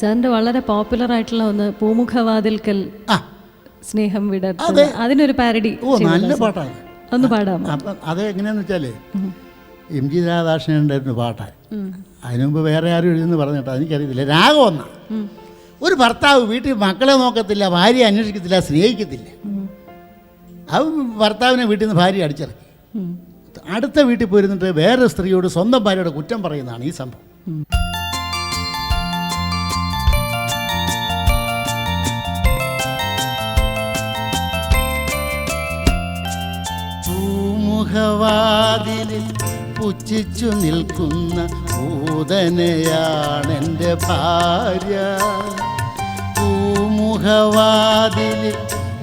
സാറിന്റെ വളരെ പോപ്പുലർ ആയിട്ടുള്ള ഒന്ന് പൂമുഖവാതിൽക്കൽ സ്നേഹം വിടർത്തുക, അതിനൊരു പാരഡി. നല്ല പാട്ടാണ്, ഒന്ന് പാടാമോ? അത് എങ്ങനെയാന്ന് വെച്ചാല് എം ജി രാധാകൃഷ്ണൻ്റെ ഒരു പാട്ടാണ്. അതിനു മുമ്പ് വേറെ ആരും എഴുതുന്നു പറഞ്ഞിട്ടോ എനിക്കറിയത്തില്ല. രാഗം ഒന്നാ. ഒരു ഭർത്താവ് വീട്ടിൽ മക്കളെ നോക്കത്തില്ല, ഭാര്യയെ അന്വേഷിക്കത്തില്ല, സ്നേഹിക്കത്തില്ല. അത് ഭർത്താവിനെ വീട്ടിൽ നിന്ന് ഭാര്യ അടിച്ചിറക്കി അടുത്ത വീട്ടിൽ പോയിരുന്നിട്ട് വേറെ സ്ത്രീയോട് സ്വന്തം ഭാര്യയുടെ കുറ്റം പറയുന്നതാണ് ഈ സംഭവം. പൂമുഖവാതിലിൽ പുച്ഛിച്ചു നിൽക്കുന്ന പൂതനയാണെൻ്റെ ഭാര്യ. പൂമുഖവാതിലിൽ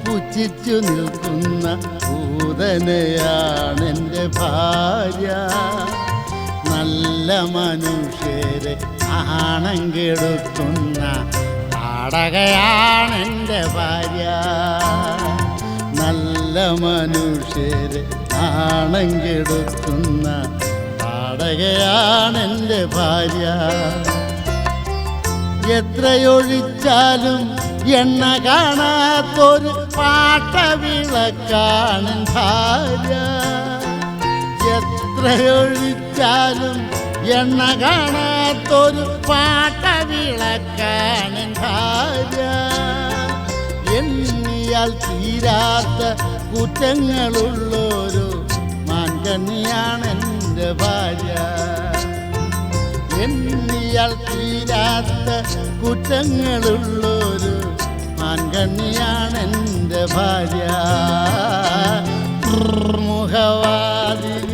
പുച്ഛിച്ചു നിൽക്കുന്ന പൂതനയാണെൻ്റെ ഭാര്യ. നല്ല മനുഷ്യരെ ആണം കെടുത്തുന്ന നാടകയാണെൻ്റെ ഭാര്യ. നല്ല മനുഷ്യരെ ആണം കെടുത്തുന്ന നാടകയാണെൻ്റെ ഭാര്യ. എത്രയൊഴിച്ചാലും എണ്ണ കാണാത്തൊരു പാട്ടവിളക്കാണ് ഭാര്യ. എത്രയൊഴിച്ചാലും എണ്ണ കാണാത്തൊരു പാട്ടവിളക്കാണ് ഭാര്യ. എണ്ണിയാൽ തീരാത്ത കുറ്റങ്ങളുള്ളൊരു മാൻകണ്ണിയാണ് എൻ്റെ ഭാര്യ. എണ്ണിയാൽ തീരാത്ത കുറ്റങ്ങളുള്ളൊരു മാൻകണ്ണിയാണ് എൻ്റെ ഭാര്യ. മുഖവാതിൽ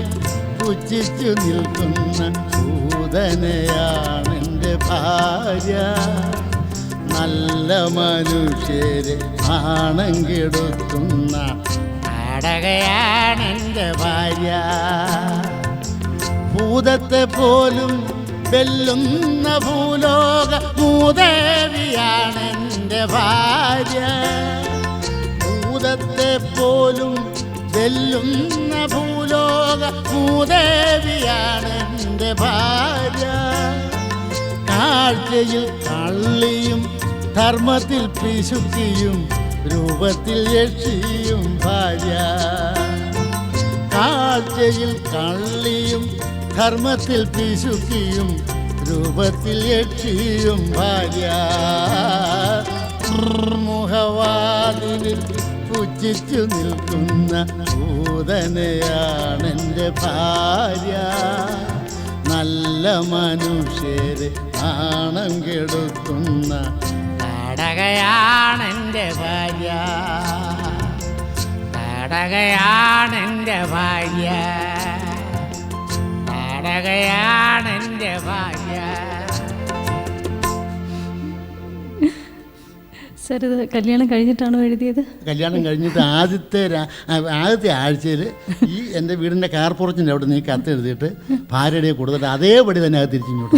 പുച്ഛിച്ചു നിൽക്കുന്ന പൂതനയാണ് എൻ്റെ ഭാര്യ. നല്ല മനുഷ്യരെ ആണം കെടുത്തുന്ന നാടകയാണ് എൻ്റെ ഭാര്യ. ഭൂതത്തെ പോലും വെല്ലുന്ന ഭൂലോക മൂദേവിയാണ് എൻ്റെ ഭാര്യ. ഭൂതത്തെ പോലും വെല്ലുന്ന ഭൂലോക മൂദേവിയാണ് എൻ്റെ ഭാര്യ. കാഴ്ചയിൽ കള്ളിയും ധർമ്മത്തിൽ പിശുക്കിയും രൂപത്തിൽ യക്ഷിയും ഭാര്യ. കാഴ്ചയിൽ കള്ളിയും ധർമ്മത്തിൽ പിശുക്കിയും രൂപത്തിൽ യക്ഷിയും ഭാര്യ. മുഖവാതിലിൽ പുച്ഛിച്ചു നിൽക്കുന്ന പൂതനയാണ് എൻ്റെ ഭാര്യ. നല്ല മനുഷ്യരെ ആണം കെടുത്തുന്ന നാടകയാണ് എൻ്റെ ഭാര്യ. നാടകയാണ് എൻ്റെ ഭാര്യ. നാടകയാണ് എൻ്റെ ഭാര്യ. സാർ ഇത് കല്യാണം കഴിഞ്ഞിട്ടാണോ എഴുതിയത്? കല്യാണം കഴിഞ്ഞിട്ട് ആദ്യത്തെ ആഴ്ചയിൽ ഈ എൻ്റെ വീടിൻ്റെ കാർപ്പുറത്തിൻ്റെ അവിടെ നീ കത്ത് എഴുതിയിട്ട് ഭാര്യയുടെ കൊടുത്തിട്ട് അതേപടി തന്നെ അത് തിരിച്ചിങ്ങോട്ട്